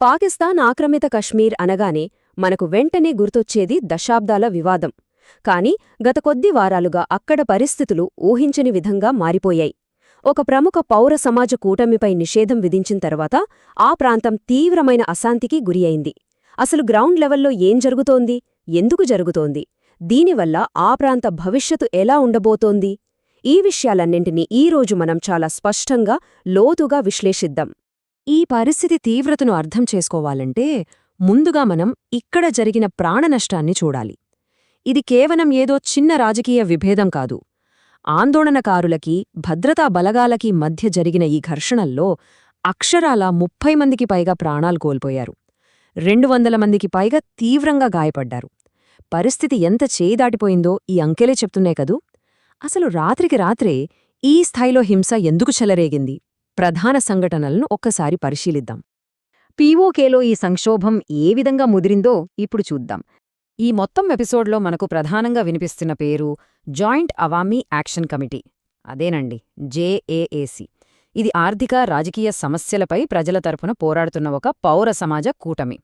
పాకిస్తాన్ ఆక్రమిత కశ్మీర్ అనగానే మనకు వెంటనే గుర్తొచ్చేది దశాబ్దాల వివాదం. కాని గత కొద్ది వారాలుగా అక్కడ పరిస్థితులు ఊహించని విధంగా మారిపోయాయి. ఒక ప్రముఖ పౌర సమాజ కూటమిపై నిషేధం విధించిన తర్వాత ఆ ప్రాంతం తీవ్రమైన అశాంతికి గురియైంది. అసలు గ్రౌండ్ లెవెల్లో ఏం జరుగుతోంది, ఎందుకు జరుగుతోంది, దీనివల్ల ఆ ప్రాంత భవిష్యత్తు ఎలా ఉండబోతోంది? ఈ విషయాలన్నింటినీ ఈరోజు మనం చాలా స్పష్టంగా, లోతుగా విశ్లేషిద్దాం. ఈ పరిస్థితి తీవ్రతను అర్థం చేసుకోవాలంటే ముందుగా మనం ఇక్కడ జరిగిన ప్రాణనష్టాన్ని చూడాలి. ఇది కేవలం ఏదో చిన్న రాజకీయ విభేదం కాదు. ఆందోళనకారులకి, భద్రతా బలగాలకి మధ్య జరిగిన ఈ ఘర్షణల్లో అక్షరాల 30 మందికి పైగా ప్రాణాలు కోల్పోయారు. 200 మందికి పైగా తీవ్రంగా గాయపడ్డారు. పరిస్థితి ఎంత చేయిదాటిపోయిందో ఈ అంకెలే చెప్తున్నాయి కదూ. అసలు రాత్రికి రాత్రే ఈ స్థాయిలో హింస ఎందుకు చెలరేగింది? ప్రధాన సంఘటనలను ఒక్కసారి పరిశీలిద్దాం. పీఓకేలో ఈ సంక్షోభం ఏ విధంగా ముదిరిందో ఇప్పుడు చూద్దాం. ఈ మొత్తం ఎపిసోడ్లో మనకు ప్రధానంగా వినిపిస్తున్న పేరు జాయింట్ అవామీ యాక్షన్ కమిటీ. అదేనండి, జేఏఏసీ. ఇది ఆర్థిక, రాజకీయ సమస్యలపై ప్రజల తరపున పోరాడుతున్న ఒక పౌర సమాజ కూటమి.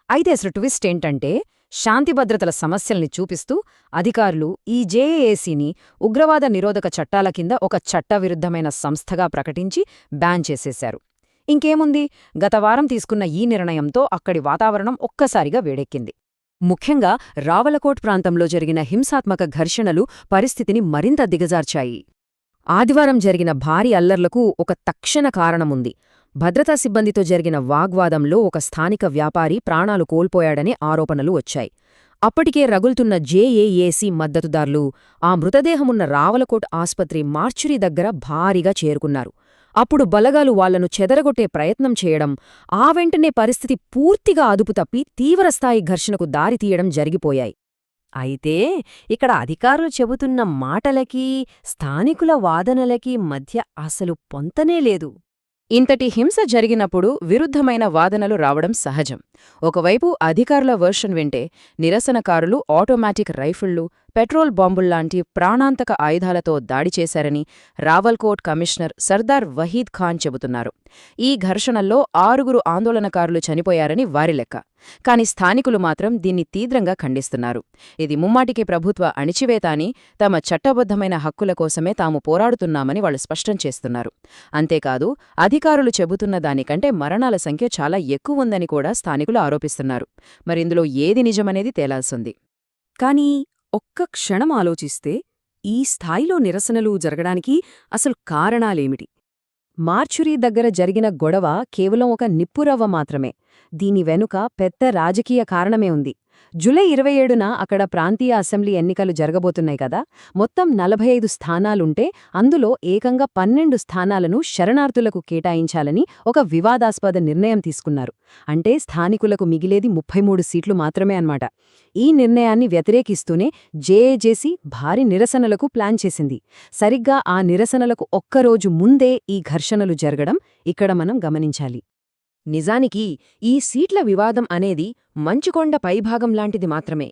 అయితే అసలు ట్విస్ట్ ఏంటంటే, శాంతి భద్రతల సమస్యల్ని చూపిస్తూ అధికారులు ఈ జేఏఏసీని ఉగ్రవాద నిరోధక చట్టాల కింద ఒక చట్టవిరుద్ధమైన సంస్థగా ప్రకటించి బ్యాన్ చేసేశారు. ఇంకేముంది, గత వారం తీసుకున్న ఈ నిర్ణయంతో అక్కడి వాతావరణం ఒక్కసారిగా వేడెక్కింది. ముఖ్యంగా రావలకోట్ ప్రాంతంలో జరిగిన హింసాత్మక ఘర్షణలు పరిస్థితిని మరింత దిగజార్చాయి. ఆదివారం జరిగిన భారీ అల్లర్లకు ఒక తక్షణ కారణముంది. భద్రతా సిబ్బందితో జరిగిన వాగ్వాదంలో ఒక స్థానిక వ్యాపారి ప్రాణాలు కోల్పోయాడనే ఆరోపణలు వచ్చాయి. అప్పటికే రగులుతున్న జేఏఏసీ మద్దతుదార్లు ఆ మృతదేహమున్న రావలకోట్ ఆస్పత్రి మార్చురీ దగ్గర భారీగా చేరుకున్నారు. అప్పుడు బలగాలు వాళ్లను చెదరగొట్టే ప్రయత్నం చేయడం, ఆ వెంటనే పరిస్థితి పూర్తిగా అదుపు తప్పి తీవ్రస్థాయి ఘర్షణకు దారితీయడం జరిగిపోయాయి. అయితే ఇక్కడ అధికారులు చెబుతున్న మాటలకీ, స్థానికుల వాదనలకీ మధ్య అసలు పొంతనే లేదు. ఇంతటి హింస జరిగినప్పుడు విరుద్ధమైన వాదనలు రావడం సహజం. ఒకవైపు అధికారుల వెర్షన్ వింటే నిరసనకారులు ఆటోమేటిక్ రైఫిళ్లు, పెట్రోల్ బాంబుల్లాంటి ప్రాణాంతక ఆయుధాలతో దాడి చేశారని రావల్కోట్ కమిషనర్ సర్దార్ వహీద్ ఖాన్ చెబుతున్నారు. ఈ ఘర్షణల్లో 6 ఆందోళనకారులు చనిపోయారని వారి లెక్క. కాని స్థానికులు మాత్రం దీన్ని తీవ్రంగా ఖండిస్తున్నారు. ఇది ముమ్మాటికి ప్రభుత్వ అణిచివేత అని, తమ చట్టబద్ధమైన హక్కుల కోసమే తాము పోరాడుతున్నామని వాళ్ళు స్పష్టం చేస్తున్నారు. అంతేకాదు, అధికారులు చెబుతున్న దానికంటే మరణాల సంఖ్య చాలా ఎక్కువుందని కూడా స్థానికులు ఆరోపిస్తున్నారు. మరిందులో ఏది నిజమనేది తేలాల్సింది. కానీ ఒక్క క్షణం ఆలోచిస్తే ఈ స్థాయిలో నిరసనలు జరగడానికి అసలు కారణాలేమిటి? మార్చురీ దగ్గర జరిగిన గొడవ కేవలం ఒక నిప్పురవ్వ మాత్రమే. దీని వెనుక పెద్ద రాజకీయ కారణమే ఉంది. జూలై 27న అక్కడ ప్రాంతీయ అసెంబ్లీ ఎన్నికలు జరగబోతున్నాయి కదా. మొత్తం 45 స్థానాలుంటే అందులో ఏకంగా 12 స్థానాలను శరణార్థులకు కేటాయించాలని ఒక వివాదాస్పద నిర్ణయం తీసుకున్నారు. అంటే స్థానికులకు మిగిలేది 33 సీట్లు మాత్రమే అన్నమాట. ఈ నిర్ణయాన్ని వ్యతిరేకిస్తూనే జేఏజేసీ భారీ నిరసనలకు ప్లాన్ చేసింది. సరిగ్గా ఆ నిరసనలకు ఒక్కరోజు ముందే ఈ ఘర్షణలు జరగడం ఇక్కడ మనం గమనించాలి. నిజానికి ఈ సీట్ల వివాదం అనేది మంచుకొండ పైభాగంలాంటిది మాత్రమే.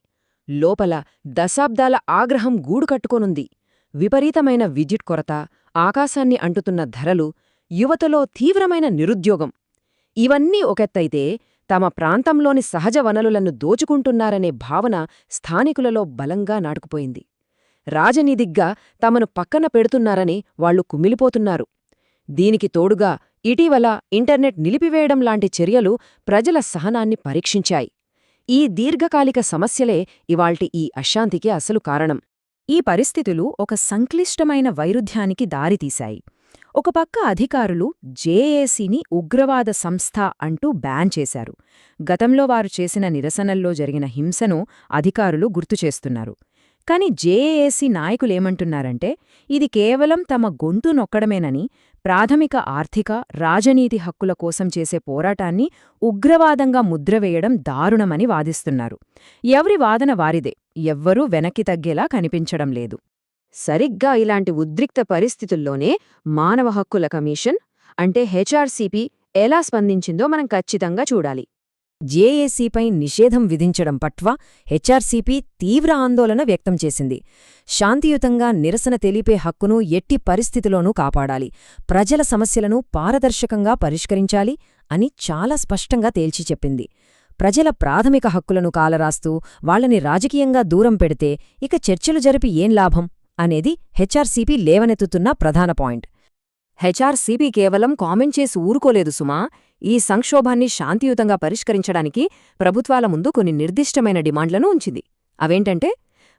లోపల దశాబ్దాల ఆగ్రహం గూడుకట్టుకోనుంది. విపరీతమైన విద్యుత్ కొరత, ఆకాశాన్ని అంటుతున్న ధరలు, యువతలో తీవ్రమైన నిరుద్యోగం, ఇవన్నీ ఒకెత్తైతే తమ ప్రాంతంలోని సహజ వనరులను దోచుకుంటున్నారనే భావన స్థానికులలో బలంగా నాటుకుపోయింది. రాజనీతిగ్గా తమను పక్కన పెడుతున్నారని వాళ్లు కుమిలిపోతున్నారు. దీనికి తోడుగా ఇటీవల ఇంటర్నెట్ నిలిపివేయడం లాంటి చర్యలు ప్రజల సహనాన్ని పరీక్షించాయి. ఈ దీర్ఘకాలిక సమస్యలే ఇవాల్టి ఈ అశాంతికి అసలు కారణం. ఈ పరిస్థితులు ఒక సంక్లిష్టమైన వైరుధ్యానికి దారితీశాయి. ఒక పక్క అధికారులు జేఏసీని ఉగ్రవాద సంస్థ అంటూ బ్యాన్ చేశారు. గతంలో వారు చేసిన నిరసనల్లో జరిగిన హింసను అధికారులు గుర్తుచేస్తున్నారు. కాని జేఏసీ నాయకులేమంటున్నారంటే ఇది కేవలం తమ గొంతు నొక్కడమేనని, ప్రాథమిక ఆర్థిక, రాజనీతి హక్కుల కోసం చేసే పోరాటాన్ని ఉగ్రవాదంగా ముద్రవేయడం దారుణమని వాదిస్తున్నారు. ఎవరి వాదన వారిదే, ఎవ్వరూ వెనక్కి తగ్గేలా కనిపించడం లేదు. సరిగ్గా ఇలాంటి ఉద్రిక్త పరిస్థితుల్లోనే మానవ హక్కుల కమిషన్ అంటే హెచ్ఆర్సీపీ ఎలా స్పందించిందో మనం ఖచ్చితంగా చూడాలి. జేఏసీపై నిషేధం విధించడం పట్ల హెచ్ఆర్సీపీ తీవ్ర ఆందోళన వ్యక్తం చేసింది. శాంతియుతంగా నిరసన తెలిపే హక్కును ఎట్టి పరిస్థితిలోనూ కాపాడాలి, ప్రజల సమస్యలను పారదర్శకంగా పరిష్కరించాలి అని చాలా స్పష్టంగా తేల్చి చెప్పింది. ప్రజల ప్రాథమిక హక్కులను కాలరాస్తూ వాళ్లని రాజకీయంగా దూరం పెడితే ఇక చర్చలు జరిపి ఏం లాభం అనేది హెచ్ఆర్సీపీ లేవనెత్తుతున్న ప్రధాన పాయింట్. హెచ్ఆర్సీపీ కేవలం కామెంట్ చేసి ఊరుకోలేదు సుమా. ఈ సంక్షోభాన్ని శాంతియుతంగా పరిష్కరించడానికి ప్రభుత్వాల ముందు కొన్ని నిర్దిష్టమైన డిమాండ్లను ఉంచింది. అవేంటంటే,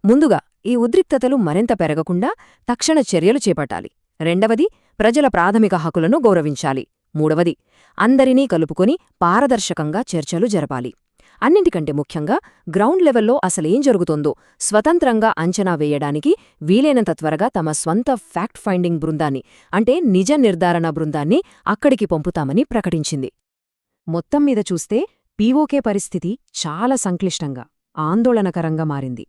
ముందుగా ఈ ఉద్రిక్తతలు మరింత పెరగకుండా తక్షణ చర్యలు చేపట్టాలి. రెండవది, ప్రజల ప్రాథమిక హక్కులను గౌరవించాలి. మూడవది, అందరినీ కలుపుకొని పారదర్శకంగా చర్చలు జరపాలి. అన్నింటికంటే ముఖ్యంగా గ్రౌండ్ లెవెల్లో అసలేం జరుగుతోందో స్వతంత్రంగా అంచనా వేయడానికి వీలైనంత త్వరగా తమ స్వంత ఫ్యాక్ట్ ఫైండింగ్ బృందాన్ని, అంటే నిజ నిర్ధారణ బృందాన్ని అక్కడికి పంపుతామని ప్రకటించింది. మొత్తం మీద చూస్తే పీఓకే పరిస్థితి చాలా సంక్లిష్టంగా, ఆందోళనకరంగా మారింది.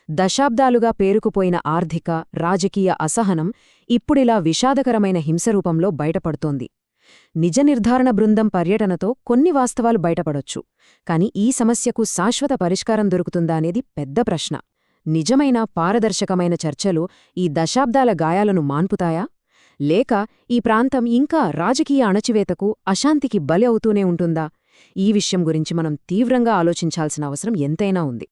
దశాబ్దాలుగా పేరుకుపోయిన ఆర్థిక, రాజకీయ అసహనం ఇప్పుడిలా విషాదకరమైన హింసరూపంలో బయటపడుతోంది. నిజ నిర్ధారణ బృందం పర్యటనతో కొన్ని వాస్తవాలు బయటపడొచ్చు, కాని ఈ సమస్యకు శాశ్వత పరిష్కారం దొరుకుతుందా అనేది పెద్ద ప్రశ్న. నిజమైన పారదర్శకమైన చర్చలు ఈ దశాబ్దాల గాయాలను మాన్పుతాయా, లేక ఈ ప్రాంతం ఇంకా రాజకీయ అణచివేతకు, అశాంతికి బలి అవుతూనే ఉంటుందా? ఈ విషయం గురించి మనం తీవ్రంగా ఆలోచించాల్సిన అవసరం ఎంతైనా ఉంది.